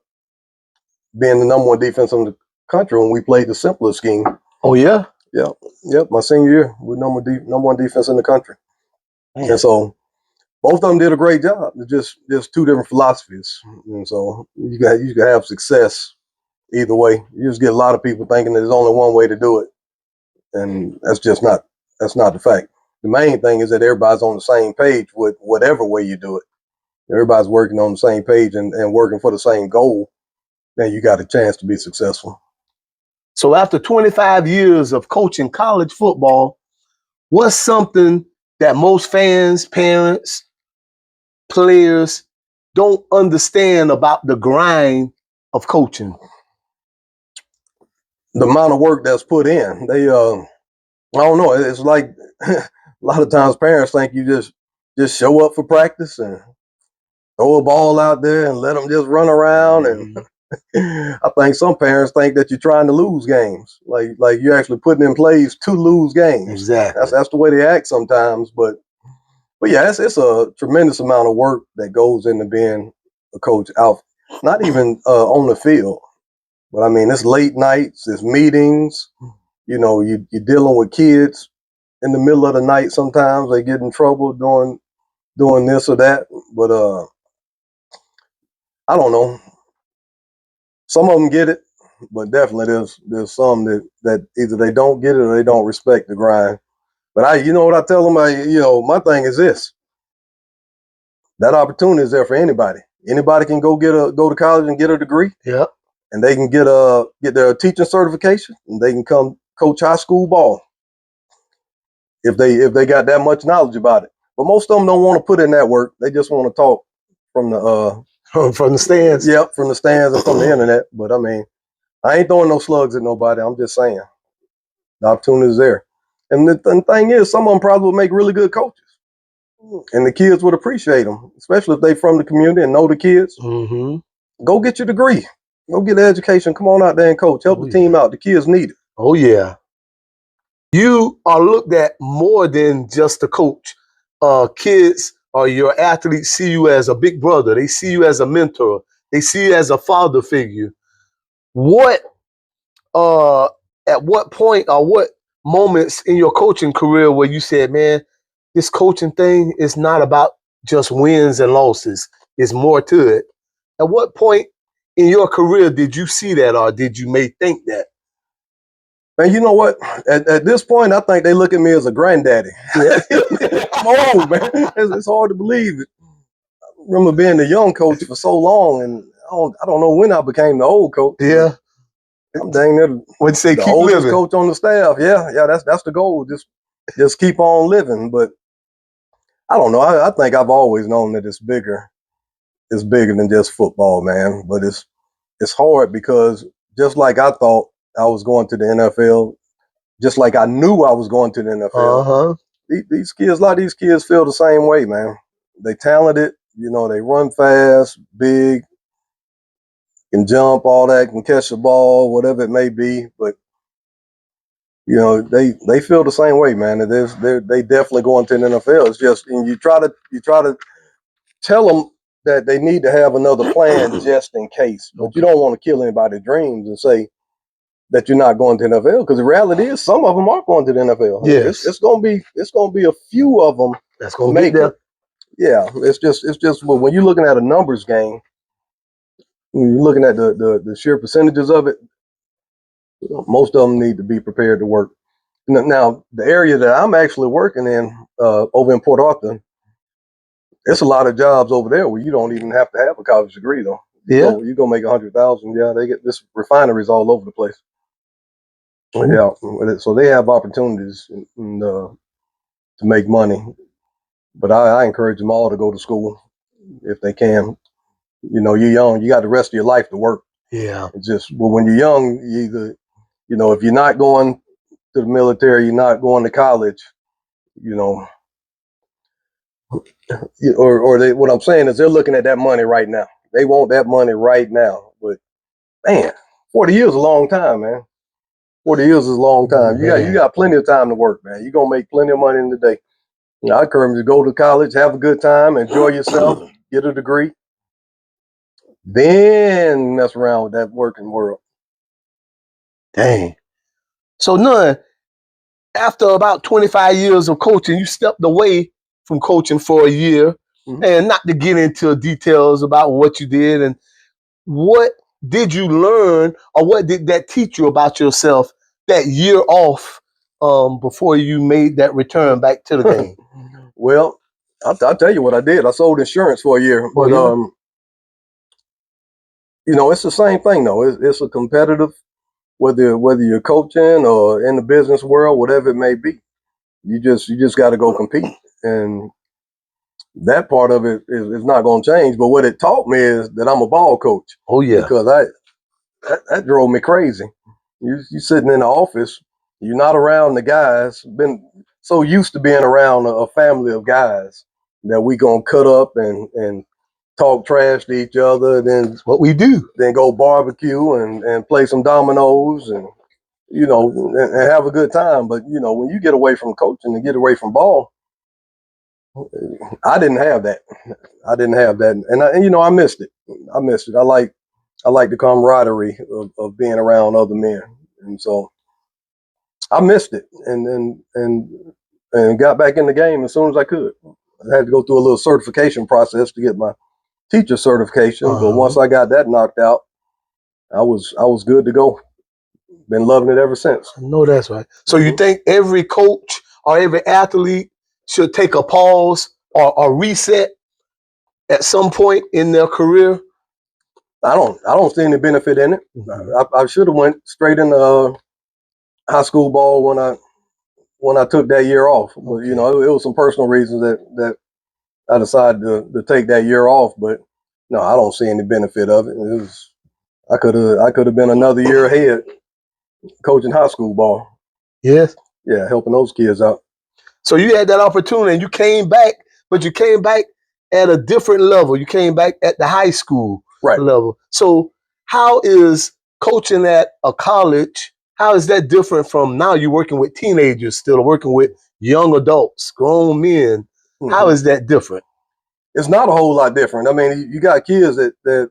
being the number one defense in the country when we played the simpler scheme. Oh yeah, yep. My senior year, we're number one defense in the country. Man. And so both of them did a great job. It's just two different philosophies, and so you can have success either way. You just get a lot of people thinking that there's only one way to do it, and that's not the fact. The main thing is that everybody's on the same page with whatever way you do it. Everybody's working on the same page and working for the same goal. Then you got a chance to be successful. So after 25 years of coaching college football, what's something that most fans, parents, players don't understand about the grind of coaching? The amount of work that's put in. They I don't know. It's like a lot of times parents think you just show up for practice and throw a ball out there and let them just run around. And I think some parents think that you're trying to lose games, like you're actually putting in plays to lose games. Exactly. That's the way they act sometimes. But yeah, it's a tremendous amount of work that goes into being a coach out, not even on the field. But I mean, it's late nights, it's meetings. You know, you're dealing with kids in the middle of the night. Sometimes they get in trouble doing this or that. But I don't know. Some of them get it, but definitely there's some that either they don't get it or they don't respect the grind. But you know what I tell them? My thing is this: that opportunity is there for anybody. Anybody can go to college and get a degree. Yeah. And they can get their teaching certification, and they can come coach high school ball if they got that much knowledge about it. But most of them don't want to put in that work. They just want to talk from the stands. Yep, from the stands and from the internet. But I mean, I ain't throwing no slugs at nobody. I'm just saying the opportunity is there. And the thing is, some of them probably would make really good coaches, and the kids would appreciate them, especially if they from the community and know the kids. Mm-hmm. Go get your degree. Go get an education. Come on out there and coach. Help the team out. The kids need it. Oh, yeah. You are looked at more than just a coach. Kids or your athletes see you as a big brother, they see you as a mentor, they see you as a father figure. What at what point or what moments in your coaching career where you said, man, this coaching thing is not about just wins and losses. There's more to it. At what point in your career did you see that, or did you may think that? Man, you know what? At this point, I think they look at me as a granddaddy. I'm old, man. It's hard to believe it. I remember being the young coach for so long, and I don't know when I became the old coach. Yeah. I'm dang near Would say the keep oldest living. coach on the staff. Yeah, that's the goal. Just keep on living. But I don't know. I think I've always known that it's bigger. It's bigger than just football, man. But it's hard because just like I thought I was going to the NFL, just like I knew I was going to the NFL. These kids, a lot of these kids feel the same way, man. They talented, they run fast, big, can jump, all that, can catch the ball, whatever it may be. But they feel the same way, man. They definitely going to the NFL. It's just, and you try to tell them that they need to have another plan just in case. But you don't want to kill anybody's dreams and say that you're not going to the NFL, because the reality is some of them are going to the NFL. Yes. It's gonna be a few of them that's gonna make there. Yeah, it's just well, when you're looking at a numbers game, when you're looking at the sheer percentages of it, most of them need to be prepared to work. Now, the area that I'm actually working in over in Port Arthur, it's a lot of jobs over there where you don't even have to have a college degree, though. You go make 100,000. Yeah, they get this refineries all over the place. Yeah, so they have opportunities to make money. But I encourage them all to go to school if they can. You're young, you got the rest of your life to work. Yeah. It's just, well, when you're young, you either, if you're not going to the military, you're not going to college, what I'm saying is they're looking at that money right now. They want that money right now. But man, 40 years is a long time, man. 40 years is a long time. You got plenty of time to work, man. You're gonna make plenty of money in the day. I encourage you to go to college, have a good time, enjoy yourself, get a degree, then mess around with that working world. Dang. So Nunn, after about 25 years of coaching, you stepped away from coaching for a year. Mm-hmm. And not to get into details about what you did, and what did you learn, or what did that teach you about yourself that year off before you made that return back to the game? Well, I'll tell you what I did. I sold insurance for a year. But, it's the same thing, though. It's a competitive, whether you're coaching or in the business world, whatever it may be. You just got to go compete. And that part of it is not going to change. But what it taught me is that I'm a ball coach. Oh, yeah. Because that drove me crazy. You're sitting in the office, you're not around the guys, been so used to being around a family of guys that we gonna cut up and talk trash to each other. Then that's what we do. Then go barbecue and play some dominoes and and have a good time. But when you get away from coaching and get away from ball, I didn't have that. And I missed it. I like the camaraderie of being around other men, and so I missed it, and got back in the game as soon as I could. I had to go through a little certification process to get my teacher certification, but once I got that knocked out, I was good to go. Been loving it ever since. I know that's right. So you think every coach or every athlete should take a pause or reset at some point in their career? I don't see any benefit in it. I should have went straight into high school ball when I took that year off. But it was some personal reasons that I decided to take that year off. But no, I don't see any benefit of it. I could have been another year ahead coaching high school ball. Yes. Yeah, helping those kids out. So you had that opportunity and you came back, but you came back at a different level. You came back at the high school level. So how is coaching at a college, how is that different from now you're working with teenagers still, working with young adults, grown men? How is that different? it's not a whole lot different. I mean, you got kids that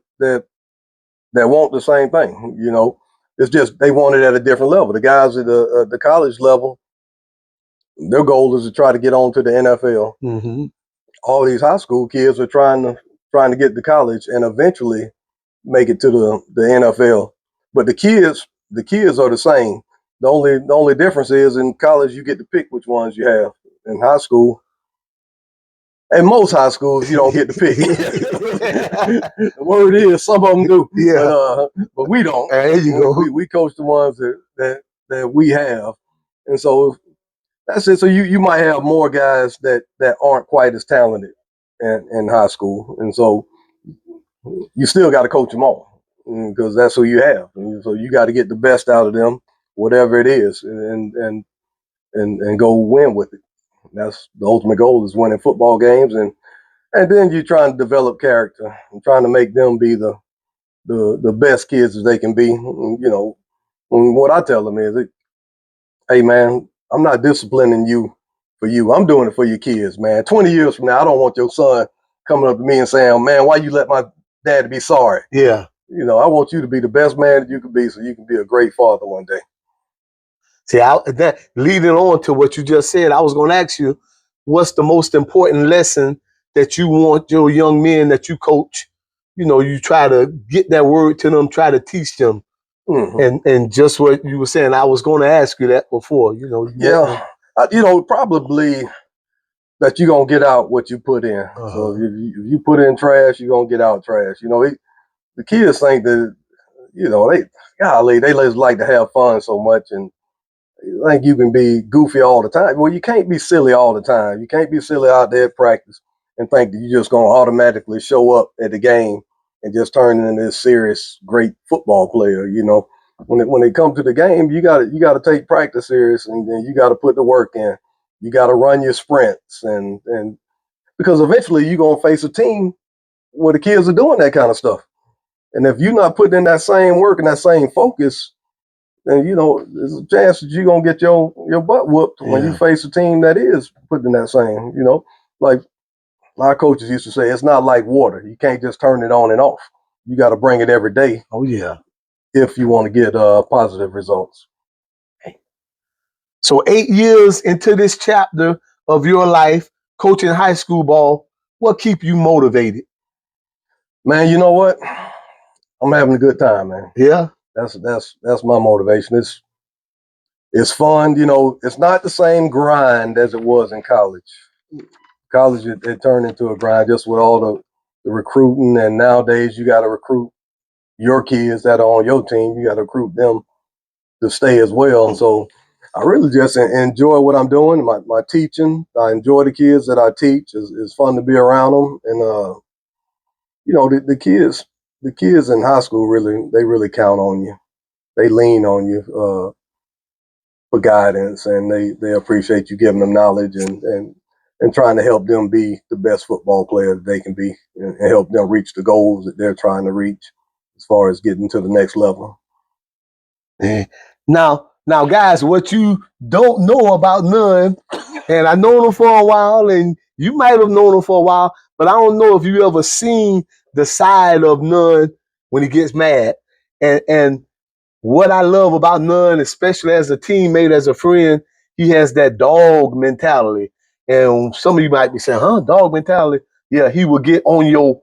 want the same thing. You know, it's just they want it at a different level. The guys at the college level, their goal is to try to get on to the NFL. Mm-hmm. All these high school kids are trying to get to college and eventually make it to the NFL. But the kids are the same. The only difference is in college you get to pick which ones you have. In high school, and most high schools you don't get to pick. The word is some of them do, Yeah. but we don't. There you go. We coach the ones that we have, and so that's it. So you might have more guys that aren't quite as talented in high school, and so you still got to coach them all because that's who you have. And so you got to get the best out of them, whatever it is, and go win with it. That's the ultimate goal is winning football games, and then you're trying to develop character and trying to make them be the best kids as they can be. You know, and what I tell them is, hey man, I'm not disciplining you for you. I'm doing it for your kids, man. 20 years from now, I don't want your son coming up to me and saying, man, why you let my dad be sorry? Yeah. You know, I want you to be the best man that you can be so you can be a great father one day. See, that leading on to what you just said, I was going to ask you, what's the most important lesson that you want your young men that you coach? You know, you try to get that word to them, try to teach them. Mm-hmm. And just what you were saying, I was going to ask you that before. You know, probably that you're going to get out what you put in. Uh-huh. So if you put in trash, you're going to get out trash. You know, the kids think that, you know, they just like to have fun so much and think you can be goofy all the time. Well, you can't be silly all the time. You can't be silly out there at practice and think that you're just going to automatically show up at the game and just turn into this serious, great football player. You know, when it comes to the game, you got to take practice serious, and then you got to put the work in. You got to run your sprints, and because eventually you're going to face a team where the kids are doing that kind of stuff. And if you're not putting in that same work and that same focus, then, you know, there's a chance that you're going to get your butt whooped when you face a team that is putting that same, you know, like our coaches used to say, it's not like water. You can't just turn it on and off. You got to bring it every day. Oh, yeah. If you want to get positive results. So 8 years into this chapter of your life, coaching high school ball, what keep you motivated? Man, you know what? I'm having a good time, man. Yeah. That's my motivation. It's fun. You know, it's not the same grind as it was in college. College, it turned into a grind just with all the recruiting. And nowadays you got to recruit your kids that are on your team. You got to recruit them to stay as well. And so I really just enjoy what I'm doing, my teaching. I enjoy the kids that I teach. It's fun to be around them. And, you know, the kids in high school really count on you. They lean on you for guidance, and they appreciate you giving them knowledge and trying to help them be the best football player that they can be and help them reach the goals that they're trying to reach as far as getting to the next level. Now, guys, what you don't know about Nunn, and I known him for a while, and you might have known him for a while, but I don't know if you ever seen the side of Nunn when he gets mad. And what I love about Nunn, especially as a teammate, as a friend, he has that dog mentality. And some of you might be saying, dog mentality? Yeah, he will get on your,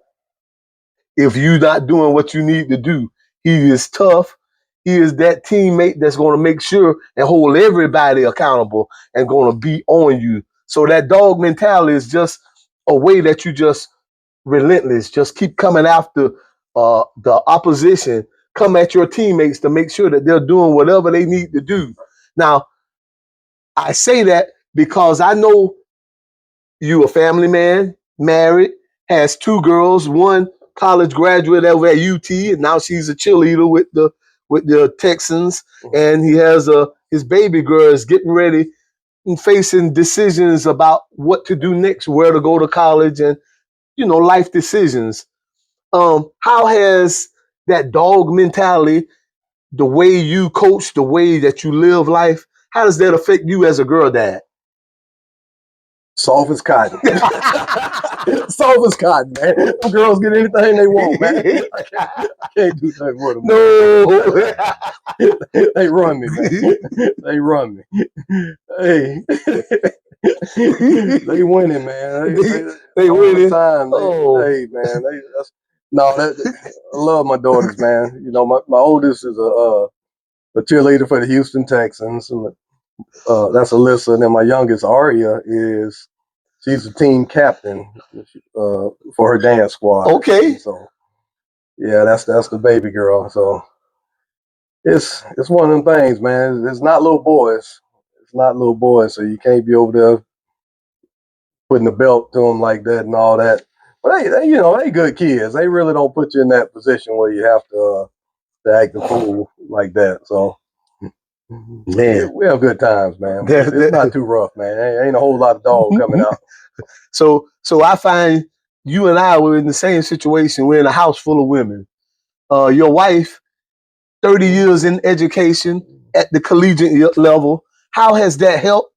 if you're not doing what you need to do. He is tough. He is that teammate that's going to make sure and hold everybody accountable and going to be on you. So that dog mentality is just a way that you just relentless, just keep coming after the opposition, come at your teammates to make sure that they're doing whatever they need to do. Now, I say that because I know you a family man, married, has 2 girls, one college graduate over at UT, and now she's a cheerleader with the Texans, and he has his baby girl is getting ready and facing decisions about what to do next, where to go to college, and life decisions. How has that dog mentality, the way you coach, the way that you live life, how does that affect you as a girl dad? Soft as cotton. Soft as cotton, man. Them girls get anything they want, man. I can't do nothing with them. No. They run me, man. They run me. Hey. They winning, man. They all winning. the time. Oh. Hey, man. I love my daughters, man. You know, my oldest is a cheerleader for the Houston Texans. And, that's Alyssa. And then my youngest, Aria, she's the team captain for her dance squad. Okay. And so, yeah, that's the baby girl. So it's one of them things, man. It's not little boys. It's not little boys. So you can't be over there putting the belt to them like that and all that. But they good kids. They really don't put you in that position where you have to act a fool like that. So, man, we have good times, man. It's not too rough, man. Ain't a whole lot of dog coming out. So I find you and I were in the same situation. We're in a house full of women. Your wife, 30 years in education at the collegiate level. How has that helped,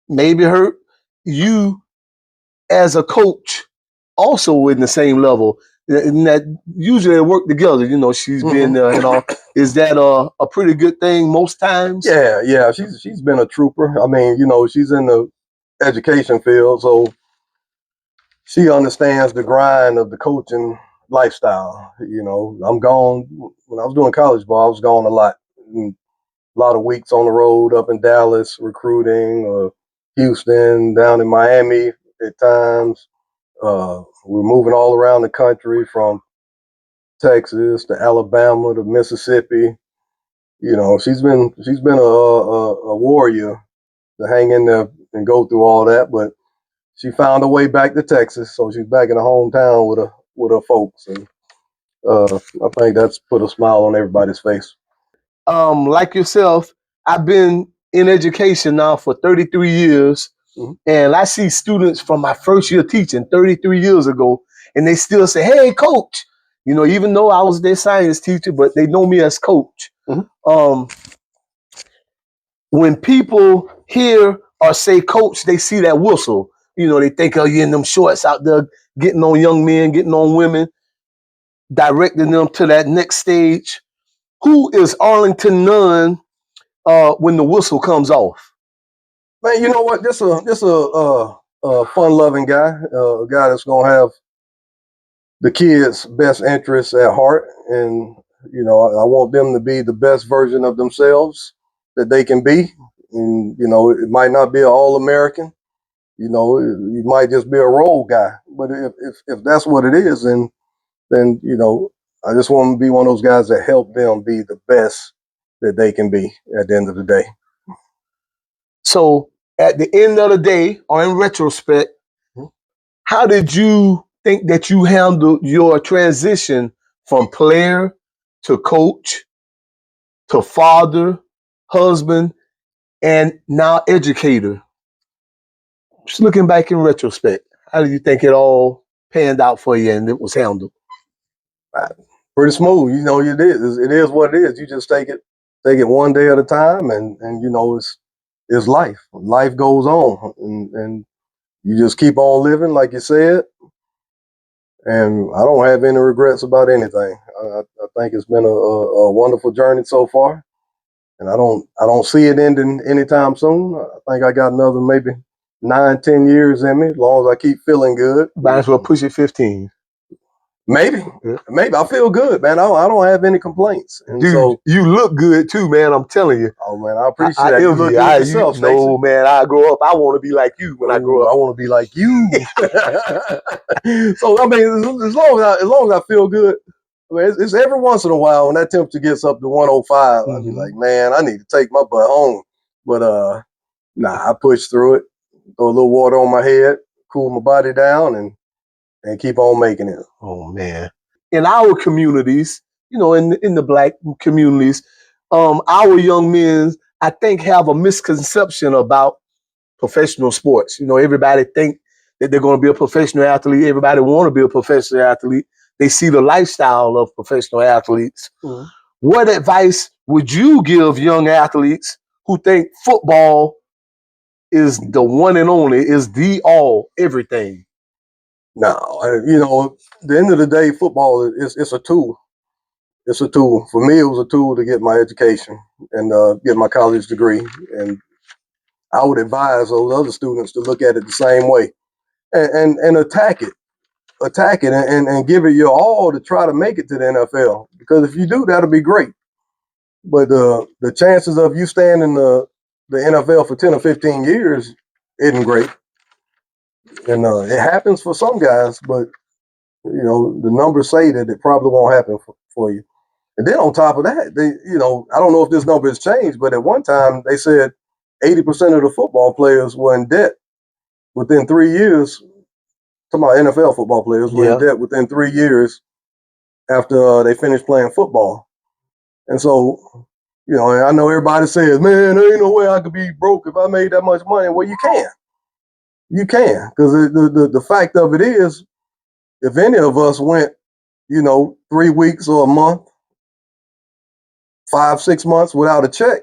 maybe hurt you as a coach, also in the same level? And that usually they work together. You know, she's been there and all. Is that a pretty good thing most times? Yeah. She's been a trooper. I mean, you know, she's in the education field, so she understands the grind of the coaching lifestyle. You know, I'm gone. When I was doing college ball, I was gone a lot. A lot of weeks on the road up in Dallas recruiting, or Houston, down in Miami at times. We're moving all around the country from Texas to Alabama to Mississippi. You know, she's been a warrior to hang in there and go through all that, but she found her way back to Texas, so she's back in the hometown with her folks, and I think that's put a smile on everybody's face. Like yourself, I've been in education now for 33 years, and I see students from my first year teaching 33 years ago, and they still say, "Hey, coach," you know, even though I was their science teacher, but they know me as coach. When people hear or say coach, they see that whistle. You know, they think, oh, you in them shorts out there getting on young men, getting on women, directing them to that next stage. Who is Arlington Nunn when the whistle comes off? Man, you know what? This a fun-loving guy, a guy that's gonna have the kids' best interests at heart, and you know, I want them to be the best version of themselves that they can be. And you know, it might not be an All-American. You know, you might just be a role guy. But if that's what it is, then you know, I just want to be one of those guys that help them be the best that they can be at the end of the day. So at the end of the day, or in retrospect, how did you think that you handled your transition from player to coach to father, husband, and now educator? Just looking back in retrospect, how do you think it all panned out for you and it was handled? Pretty smooth. You know, it is what it is. You just take it one day at a time, and you know, it's life. Life goes on, and you just keep on living, like you said. And I don't have any regrets about anything. I think it's been a wonderful journey so far, and I don't see it ending anytime soon. I think I got another maybe 9-10 years in me, as long as I keep feeling good. Might as well push it 15. Maybe I feel good, man. I don't have any complaints. And dude, so you look good too, man. I'm telling you. Oh man, I appreciate that. You look good yourself, Stacees. No, man. I grow up. I want to be like you when I grow up. I want to be like you. So I mean, as long as I feel good, I mean, it's every once in a while when that temperature gets up to 105, I'll be like, man, I need to take my butt home. But I push through it, throw a little water on my head, cool my body down, and keep on making it. Oh man. In our communities, you know, in the Black communities, our young men, I think, have a misconception about professional sports. You know, everybody think that they're going to be a professional athlete. Everybody want to be a professional athlete. They see the lifestyle of professional athletes. What advice would you give young athletes who think football is the one and only, is the all, everything? No, at the end of the day, football it's a tool. It's a tool. For me, it was a tool to get my education and get my college degree. And I would advise those other students to look at it the same way and attack it. Attack it and give it your all to try to make it to the NFL. Because if you do, that'll be great. But the chances of you staying in the NFL for 10 or 15 years isn't great. And it happens for some guys, but the numbers say that it probably won't happen for you. And then on top of that, I don't know if this number has changed, but at one time they said 80% of the football players were in debt within 3 years. Talking about NFL football players were in debt within 3 years after they finished playing football. And so, and I know everybody says, man, there ain't no way I could be broke if I made that much money. Well, you can. You can. Because the fact of it is, if any of us went, 3 weeks or a month, 5, 6 months without a check,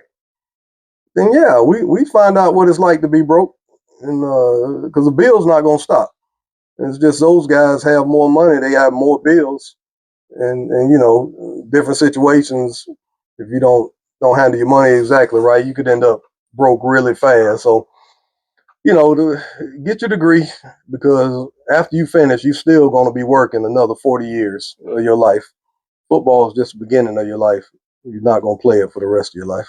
then yeah, we find out what it's like to be broke. And because the bill's not going to stop. It's just those guys have more money, they have more bills. And different situations, if you don't handle your money exactly right, you could end up broke really fast. So, get your degree, because after you finish, you're still going to be working another 40 years of your life. Football is just the beginning of your life. You're not going to play it for the rest of your life.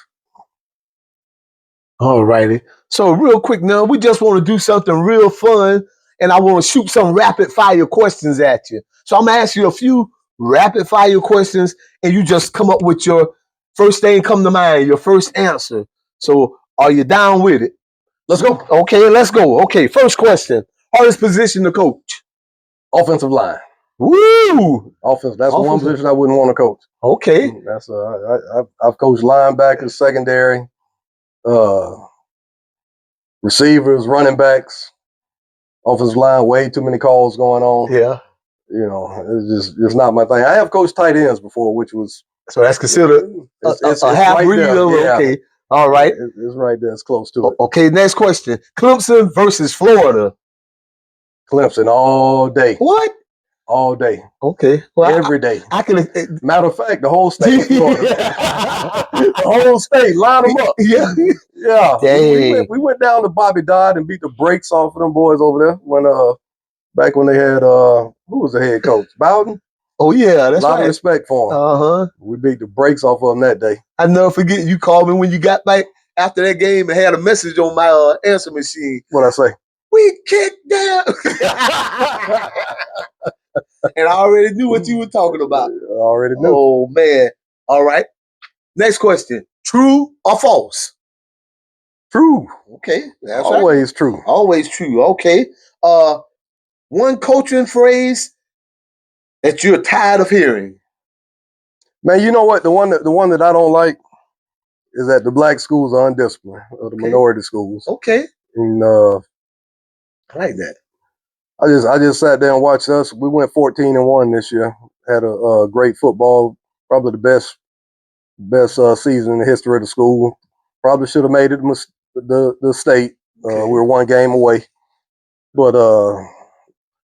All righty. So real quick now, we just want to do something real fun, and I want to shoot some rapid fire questions at you. So I'm going to ask you a few rapid fire questions, and you just come up with your first thing come to mind, your first answer. So are you down with it? Let's go. Okay, let's go. Okay, first question. Hardest position to coach? Offensive line. Woo! Offense. That's one position I wouldn't want to coach. Okay. That's I've coached linebackers, secondary, receivers, running backs. Offensive line, way too many calls going on. Yeah. It's not my thing. I have coached tight ends before, which was so that's considered it's a half right breed. Yeah. Okay. All right. It's right there. It's close to it. Okay, next question. Clemson versus Florida. Clemson all day. What? All day. Okay. Well, every day. I can. Matter of fact, the whole state. The whole state. Line them up. Yeah. Yeah. We went down to Bobby Dodd and beat the brakes off of them boys over there back when they had who was the head coach? Bowden? Oh yeah, that's a lot of respect for him. Uh-huh. We beat the brakes off of them that day. I never forget you called me when you got back after that game and had a message on my answer machine. What'd I say? We kicked down. And I already knew what you were talking about. I already knew. Oh man. All right. Next question. True or false? True. Okay. That's always true. Always true. Okay. One coaching phrase that you're tired of hearing. Man, you know what? The one that I don't like is that the black schools are undisciplined, or the minority schools. Okay. And I like that. I just sat there and watched us. We went 14-1 this year. Had a great football, probably the best season in the history of the school. Probably should have made it the state. We were one game away, but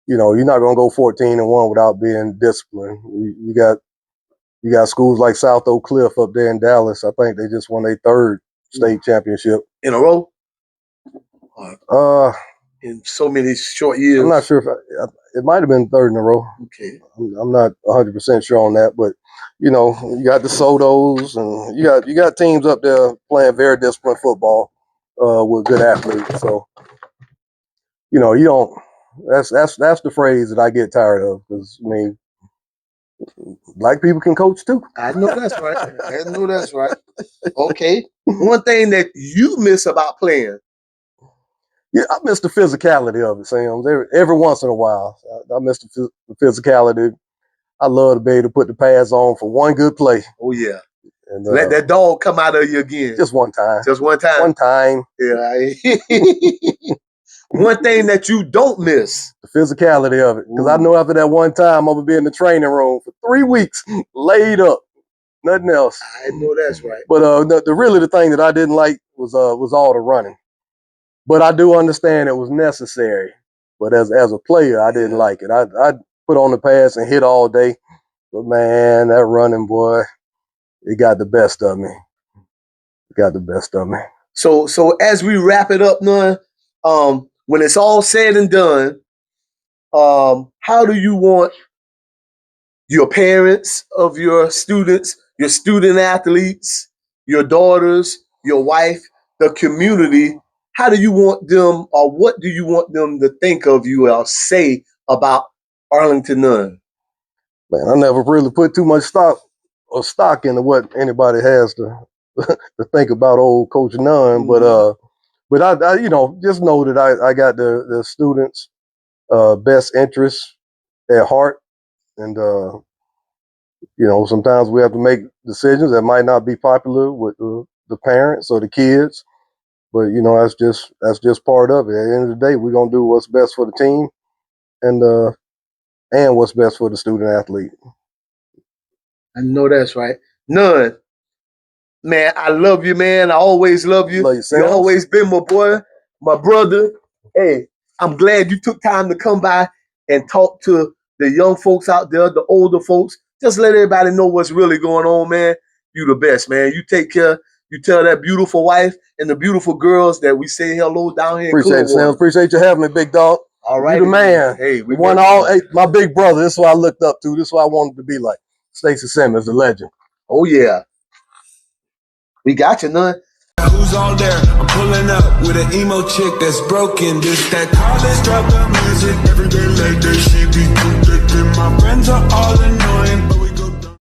you're not gonna go 14-1 without being disciplined. You got schools like South Oak Cliff up there in Dallas. I think they just won their third state championship in a row. In so many short years. I'm not sure if it might have been third in a row. Okay. I'm not 100% sure on that, but you got the Sotos, and you got teams up there playing very disciplined football with good athletes. So you don't. That's the phrase that I get tired of, because black people can coach too. I know that's right. Okay. One thing that you miss about playing. Yeah, I miss the physicality of it, Sam. Every once in a while, I miss the physicality. I love to be able to put the pads on for one good play. Oh, yeah. And let that dog come out of you again. Just one time. Just one time? One time. Yeah. One thing that you don't miss. The physicality of it. Because I know after that one time, I'm going to be in the training room for 3 weeks, laid up. Nothing else. I know that's right. But the thing that I didn't like was all the running. But I do understand it was necessary. But as a player, I didn't like it. I put on the pads and hit all day. But man, that running, boy, it got the best of me. It got the best of me. So as we wrap it up, Nunn, when it's all said and done, how do you want your parents of your students, your student athletes, your daughters, your wife, the community, how do you want them, or what do you want them to think of you or say about Arlington Nunn? Man, I never really put too much stock into what anybody has to to think about old Coach Nunn. But I just know that I got the students' best interests at heart, and sometimes we have to make decisions that might not be popular with the parents or the kids, but that's just part of it. At the end of the day, we're gonna do what's best for the team, and what's best for the student athlete. I know that's right. Nunn, man, I love you, man. I always love you. Love you, You Sam. always been my boy, my brother. Hey, I'm glad you took time to come by and talk to the young folks out there, the older folks. Just let everybody know what's really going on, man. You the best, man. You take care. You tell that beautiful wife and the beautiful girls that we say hello down here. Appreciate it, Sam. Appreciate you having me, big dog. All right, you the man. Hey, we won all. Hey, my big brother. This is what I looked up to. This is what I wanted to be like. Stacees Simmons, the legend. Oh yeah, we got you, Nunn. Who's on there? I'm pulling up with an emo chick that's broken. This that college dropout music every day like that. She be too thick and my friends are all annoying. But we